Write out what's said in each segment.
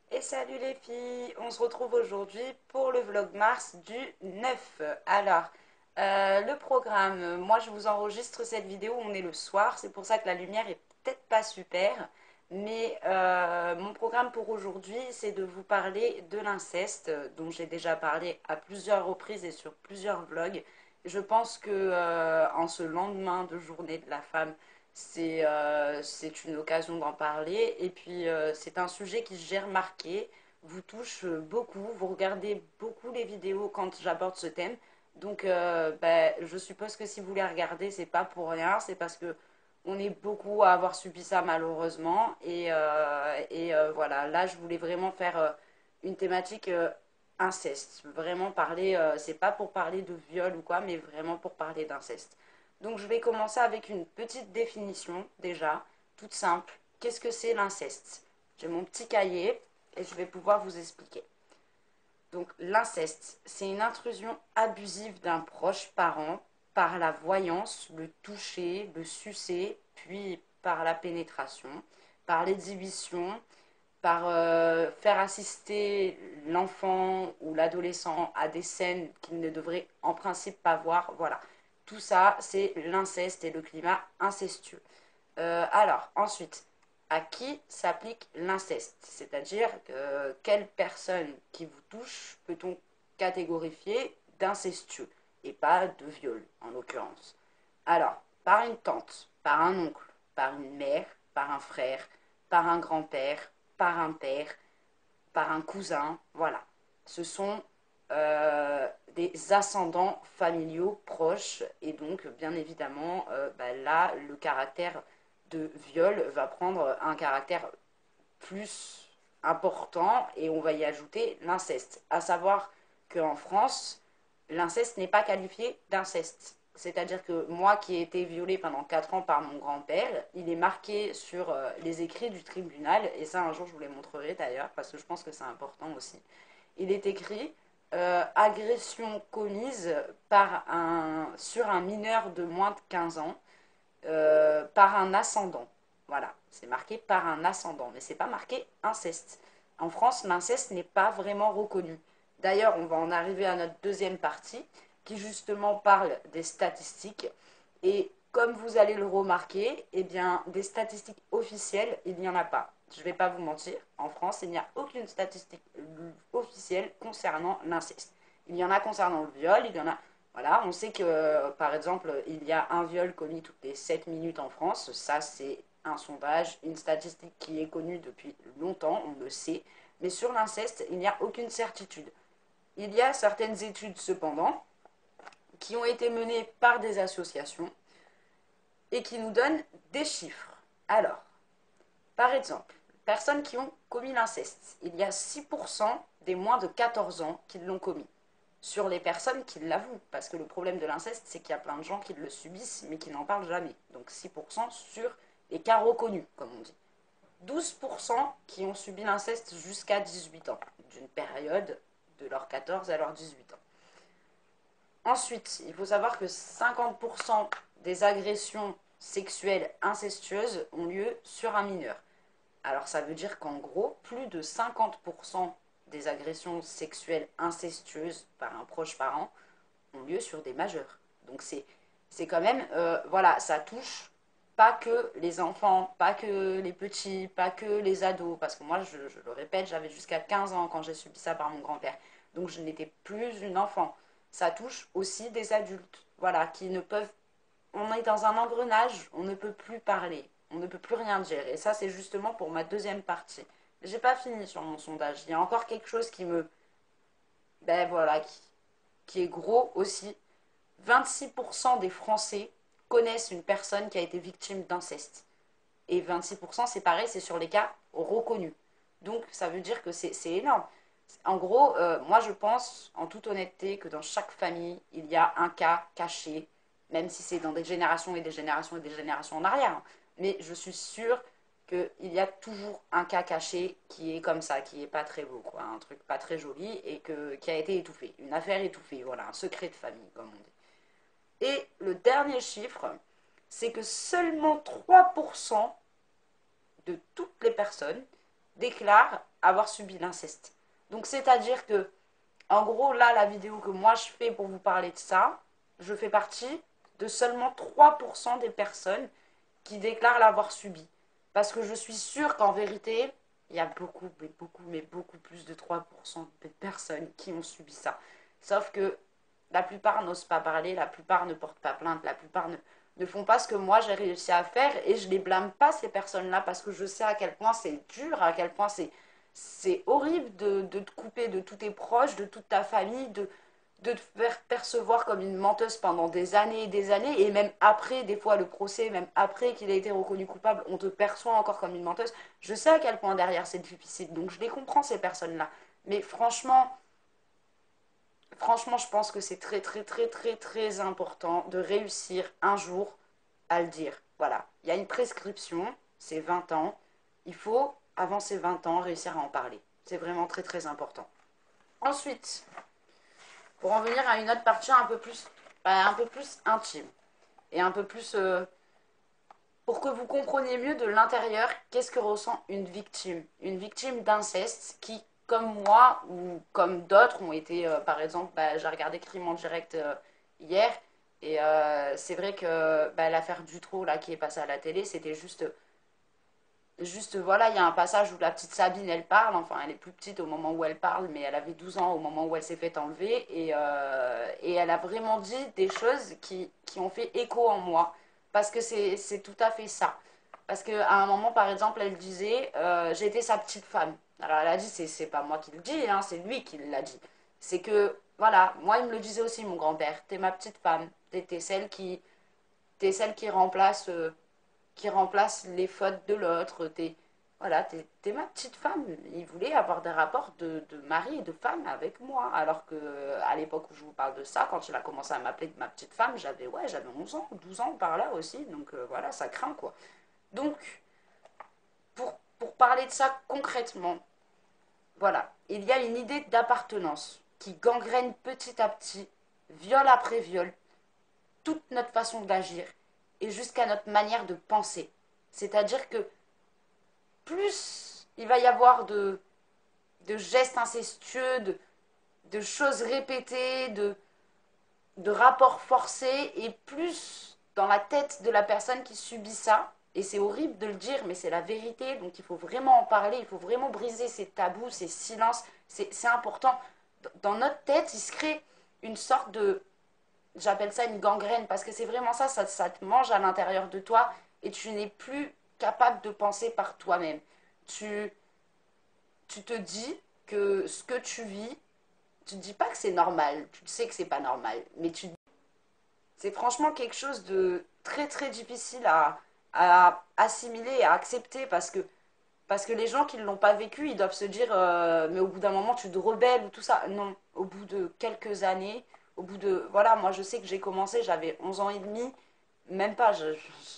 Et salut les filles, on se retrouve aujourd'hui pour le vlog Mars du 9. Alors, le programme, moi je vous enregistre cette vidéo, on est le soir, c'est pour ça que la lumière est peut-être pas super, mais mon programme pour aujourd'hui, c'est de vous parler de l'inceste, dont j'ai déjà parlé à plusieurs reprises et sur plusieurs vlogs. Je pense que en ce lendemain de journée de la femme, c'est une occasion d'en parler. Et puis, c'est un sujet qui, j'ai remarqué, vous touche beaucoup. Vous regardez beaucoup les vidéos quand j'aborde ce thème. Donc, je suppose que si vous les regardez, c'est pas pour rien. C'est parce que on est beaucoup à avoir subi ça malheureusement. Voilà, là, je voulais vraiment faire une thématique inceste. Vraiment parler, c'est pas pour parler de viol ou quoi, mais vraiment pour parler d'inceste. Donc je vais commencer avec une petite définition déjà, toute simple. Qu'est-ce que c'est l'inceste? J'ai mon petit cahier et je vais pouvoir vous expliquer. Donc l'inceste, c'est une intrusion abusive d'un proche parent par la voyance, le toucher, le sucer, puis par la pénétration, par l'exhibition, par faire assister l'enfant ou l'adolescent à des scènes qu'il ne devrait en principe pas voir. Voilà. Tout ça, c'est l'inceste et le climat incestueux. Alors, ensuite, à qui s'applique l'inceste? C'est-à-dire quelle personne qui vous touche peut-on catégorifier d'incestueux et pas de viol en l'occurrence? Alors, par une tante, par un oncle, par une mère, par un frère, par un grand-père, par un père, par un cousin, voilà. Ce sont des ascendants familiaux proches et donc bien évidemment là le caractère de viol va prendre un caractère plus important et on va y ajouter l'inceste. À savoir qu'en France, l'inceste n'est pas qualifié d'inceste. C'est-à-dire que moi qui ai été violée pendant 4 ans par mon grand-père, il est marqué sur les écrits du tribunal, et ça un jour je vous les montrerai d'ailleurs, parce que je pense que c'est important aussi. Il est écrit agression commise sur un mineur de moins de 15 ans par un ascendant. Voilà, c'est marqué par un ascendant, mais c'est pas marqué inceste. En France, l'inceste n'est pas vraiment reconnu. D'ailleurs, on va en arriver à notre deuxième partie, qui justement parle des statistiques. Et comme vous allez le remarquer, eh bien, des statistiques officielles, il n'y en a pas. Je ne vais pas vous mentir, en France, il n'y a aucune statistique officielle concernant l'inceste. Il y en a concernant le viol, il y en a voilà, on sait que, par exemple, il y a un viol commis toutes les 7 minutes en France. Ça, c'est un sondage, une statistique qui est connue depuis longtemps, on le sait. Mais sur l'inceste, il n'y a aucune certitude. Il y a certaines études, cependant, qui ont été menées par des associations et qui nous donnent des chiffres. Alors, par exemple, personnes qui ont commis l'inceste, il y a 6% des moins de 14 ans qui l'ont commis sur les personnes qui l'avouent. Parce que le problème de l'inceste, c'est qu'il y a plein de gens qui le subissent, mais qui n'en parlent jamais. Donc 6% sur les cas reconnus, comme on dit. 12% qui ont subi l'inceste jusqu'à 18 ans, d'une période de leurs 14 à leurs 18 ans. Ensuite, il faut savoir que 50% des agressions sexuelles incestueuses ont lieu sur un mineur. Alors ça veut dire qu'en gros, plus de 50% des agressions sexuelles incestueuses par un proche parent ont lieu sur des majeurs. Donc c'est quand même, voilà, ça touche pas que les enfants, pas que les petits, pas que les ados, parce que moi, je le répète, j'avais jusqu'à 15 ans quand j'ai subi ça par mon grand-père. Donc je n'étais plus une enfant. Ça touche aussi des adultes, voilà, qui ne peuvent... On est dans un engrenage, on ne peut plus parler, on ne peut plus rien dire. Et ça, c'est justement pour ma deuxième partie. J'ai pas fini sur mon sondage. Il y a encore quelque chose qui me... Ben voilà, qui est gros aussi. 26% des Français connaissent une personne qui a été victime d'inceste. Et 26%, c'est pareil, c'est sur les cas reconnus. Donc, ça veut dire que c'est énorme. En gros, moi, je pense, en toute honnêteté, que dans chaque famille, il y a un cas caché, même si c'est dans des générations et des générations et des générations en arrière. Hein. Mais je suis sûre qu'il y a toujours un cas caché qui est comme ça, qui est pas très beau, quoi, un truc pas très joli et qui a été étouffé, une affaire étouffée, voilà, un secret de famille, comme on dit. Et le dernier chiffre, c'est que seulement 3% de toutes les personnes déclarent avoir subi l'inceste. Donc c'est-à-dire que, en gros, là, la vidéo que moi je fais pour vous parler de ça, je fais partie de seulement 3% des personnes qui déclarent l'avoir subi. Parce que je suis sûre qu'en vérité, il y a beaucoup, mais beaucoup plus de 3% de personnes qui ont subi ça. Sauf que la plupart n'osent pas parler, la plupart ne portent pas plainte, la plupart ne font pas ce que moi j'ai réussi à faire et je les blâme pas ces personnes-là parce que je sais à quel point c'est dur, à quel point c'est horrible de te couper de tous tes proches, de toute ta famille, de te faire percevoir comme une menteuse pendant des années et des années, et même après, des fois, le procès, même après qu'il ait été reconnu coupable, on te perçoit encore comme une menteuse. Je sais à quel point derrière c'est difficile, donc je les comprends, ces personnes-là. Mais franchement, je pense que c'est très, très, très, très, très important de réussir un jour à le dire. Voilà, il y a une prescription, c'est 20 ans. Il faut, avant ces 20 ans, réussir à en parler. C'est vraiment très, très important. Ensuite, pour en venir à une autre partie un peu plus intime et un peu plus pour que vous compreniez mieux de l'intérieur qu'est-ce que ressent une victime d'inceste qui, comme moi ou comme d'autres, ont été, par exemple, j'ai regardé Crime en direct hier et c'est vrai que l'affaire Dutro là qui est passée à la télé, c'était juste, voilà, il y a un passage où la petite Sabine, elle parle, enfin, elle est plus petite au moment où elle parle, mais elle avait 12 ans au moment où elle s'est fait enlever, et elle a vraiment dit des choses qui ont fait écho en moi, parce que c'est tout à fait ça. Parce qu'à un moment, par exemple, elle disait, j'étais sa petite femme. Alors elle a dit, c'est pas moi qui le dis, hein, c'est lui qui l'a dit. C'est que, voilà, moi, il me le disait aussi, mon grand-père, t'es ma petite femme, t'es celle qui remplace les fautes de l'autre. Voilà, t'es ma petite femme. Il voulait avoir des rapports de mari et de femme avec moi. Alors que à l'époque où je vous parle de ça, quand il a commencé à m'appeler ma petite femme, j'avais 11 ans, 12 ans par là aussi. Donc voilà, ça craint quoi. Donc, pour parler de ça concrètement, voilà, il y a une idée d'appartenance qui gangrène petit à petit, viol après viol, toute notre façon d'agir et jusqu'à notre manière de penser. C'est-à-dire que plus il va y avoir de gestes incestueux, de choses répétées, de rapports forcés, et plus dans la tête de la personne qui subit ça, et c'est horrible de le dire, mais c'est la vérité, donc il faut vraiment en parler, il faut vraiment briser ces tabous, ces silences, c'est important. Dans notre tête, il se crée une sorte de, j'appelle ça une gangrène, parce que c'est vraiment ça te mange à l'intérieur de toi, et tu n'es plus capable de penser par toi-même. Tu, tu te dis que ce que tu vis, tu te dis pas que c'est normal, tu sais que c'est pas normal, mais c'est franchement quelque chose de très très difficile à assimiler et à accepter parce que les gens qui ne l'ont pas vécu, ils doivent se dire mais au bout d'un moment tu te rebelles ou tout ça. Non, au bout de quelques années, au bout de... Voilà, moi je sais que j'ai commencé, j'avais 11 ans et demi, même pas,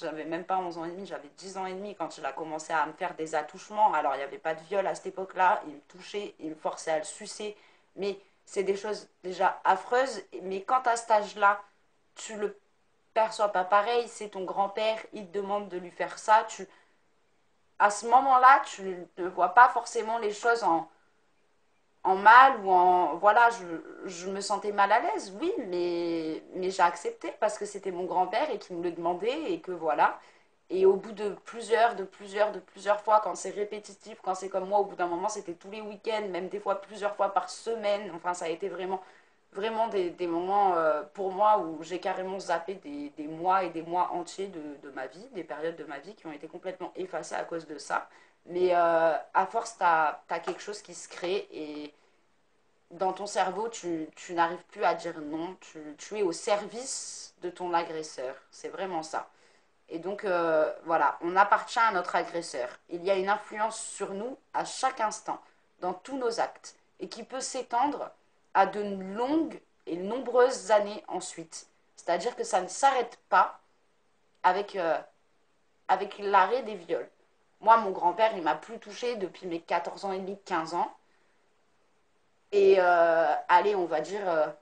j'avais même pas 11 ans et demi, j'avais 10 ans et demi quand il a commencé à me faire des attouchements. Alors il n'y avait pas de viol à cette époque-là, il me touchait, il me forçait à le sucer, mais c'est des choses déjà affreuses. Mais quand à cet âge-là, tu le perçois pas pareil, c'est ton grand-père, il te demande de lui faire ça, à ce moment-là, tu ne vois pas forcément les choses en mal ou en... Voilà, je me sentais mal à l'aise, oui, mais j'ai accepté parce que c'était mon grand-père et qu'il me le demandait et que voilà. Et au bout de plusieurs fois, quand c'est répétitif, quand c'est comme moi, au bout d'un moment, c'était tous les week-ends, même des fois plusieurs fois par semaine. Enfin, ça a été vraiment, vraiment des moments pour moi où j'ai carrément zappé des mois et des mois entiers de ma vie, des périodes de ma vie qui ont été complètement effacées à cause de ça. Mais à force, t'as quelque chose qui se crée et dans ton cerveau, tu n'arrives plus à dire non. Tu es au service de ton agresseur. C'est vraiment ça. Et donc, voilà, on appartient à notre agresseur. Il y a une influence sur nous à chaque instant, dans tous nos actes, et qui peut s'étendre à de longues et nombreuses années ensuite. C'est-à-dire que ça ne s'arrête pas avec, avec l'arrêt des viols. Moi, mon grand-père, il m'a plus touchée depuis mes 14 ans et demi, 15 ans. Et allez, on va dire,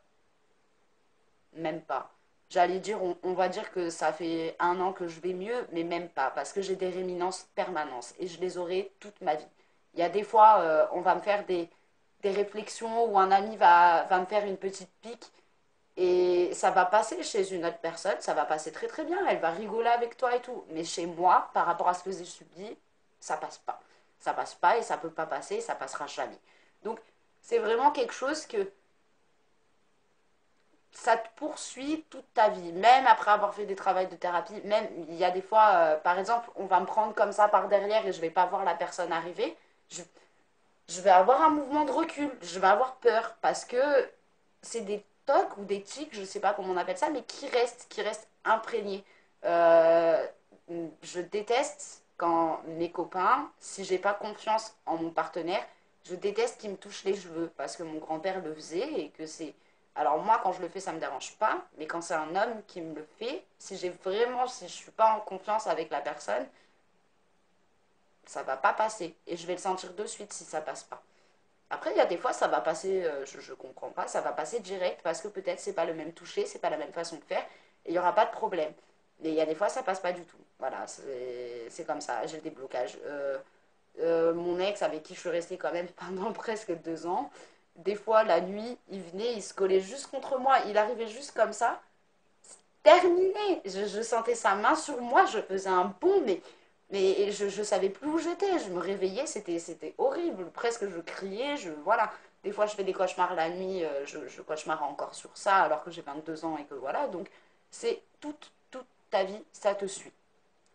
même pas. J'allais dire, on va dire que ça fait un an que je vais mieux, mais même pas, parce que j'ai des réminences permanentes et je les aurai toute ma vie. Il y a des fois, on va me faire des réflexions ou un ami va me faire une petite pique et ça va passer chez une autre personne, ça va passer très très bien, elle va rigoler avec toi et tout. Mais chez moi, par rapport à ce que j'ai subi, ça passe pas. Ça passe pas et ça peut pas passer, ça passera jamais. Donc c'est vraiment quelque chose que ça te poursuit toute ta vie, même après avoir fait des travaux de thérapie. Même il y a des fois, par exemple, on va me prendre comme ça par derrière et je vais pas voir la personne arriver. Je, je vais avoir un mouvement de recul, je vais avoir peur parce que c'est des tocs ou des tics, je sais pas comment on appelle ça, mais qui restent imprégnés. Euh, je déteste quand mes copains, si j'ai pas confiance en mon partenaire, je déteste qu'ils me touchent les cheveux parce que mon grand-père le faisait et que c'est. Alors moi, quand je le fais, ça me dérange pas, mais quand c'est un homme qui me le fait, si je suis pas en confiance avec la personne, ça va pas passer et je vais le sentir de suite si ça passe pas. Après, il y a des fois, ça va passer, je comprends pas, ça va passer direct parce que peut-être c'est pas le même toucher, c'est pas la même façon de faire et il y aura pas de problème. Mais il y a des fois, ça passe pas du tout. Voilà, c'est comme ça, j'ai le déblocage. Mon ex, avec qui je suis restée quand même pendant presque 2 ans, des fois, la nuit, il venait, il se collait juste contre moi, il arrivait juste comme ça, terminé. Je sentais sa main sur moi, je faisais un bond, mais je savais plus où j'étais. Je me réveillais, c'était horrible. Presque je criais, voilà. Des fois, je fais des cauchemars la nuit, je cauchemare encore sur ça alors que j'ai 22 ans et que voilà. Donc, c'est toute ta vie, ça te suit.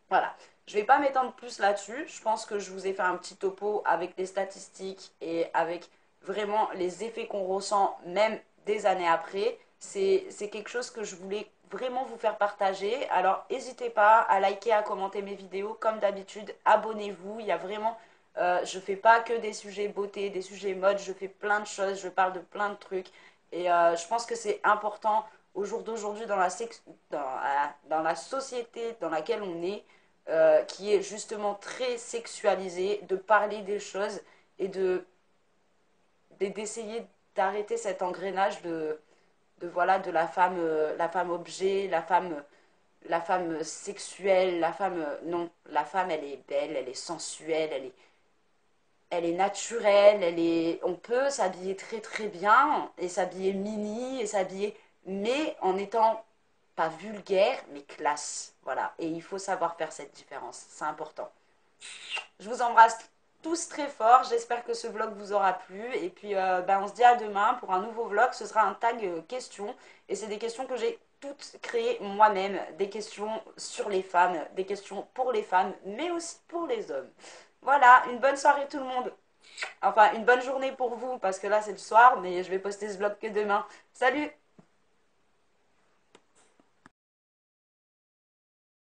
Voilà. Je vais pas m'étendre plus là-dessus. Je pense que je vous ai fait un petit topo avec des statistiques et avec vraiment les effets qu'on ressent même des années après. C'est quelque chose que je voulais vraiment vous faire partager. Alors, n'hésitez pas à liker, à commenter mes vidéos. Comme d'habitude, abonnez-vous. Il y a vraiment... je fais pas que des sujets beauté, des sujets mode. Je fais plein de choses. Je parle de plein de trucs. Et je pense que c'est important au jour d'aujourd'hui dans la société dans laquelle on est qui est justement très sexualisé, de parler des choses et d'essayer d'arrêter cet engrenage voilà de la femme objet, la femme sexuelle, la femme non, la femme elle est belle, elle est sensuelle, elle est naturelle, on peut s'habiller très très bien et s'habiller mini et s'habiller, mais en étant pas vulgaire, mais classe. Voilà. Et il faut savoir faire cette différence. C'est important. Je vous embrasse tous très fort. J'espère que ce vlog vous aura plu. Et puis, on se dit à demain pour un nouveau vlog. Ce sera un tag questions. Et c'est des questions que j'ai toutes créées moi-même. Des questions sur les femmes, des questions pour les femmes, mais aussi pour les hommes. Voilà, une bonne soirée tout le monde. Enfin, une bonne journée pour vous, parce que là c'est le soir, mais je vais poster ce vlog que demain. Salut!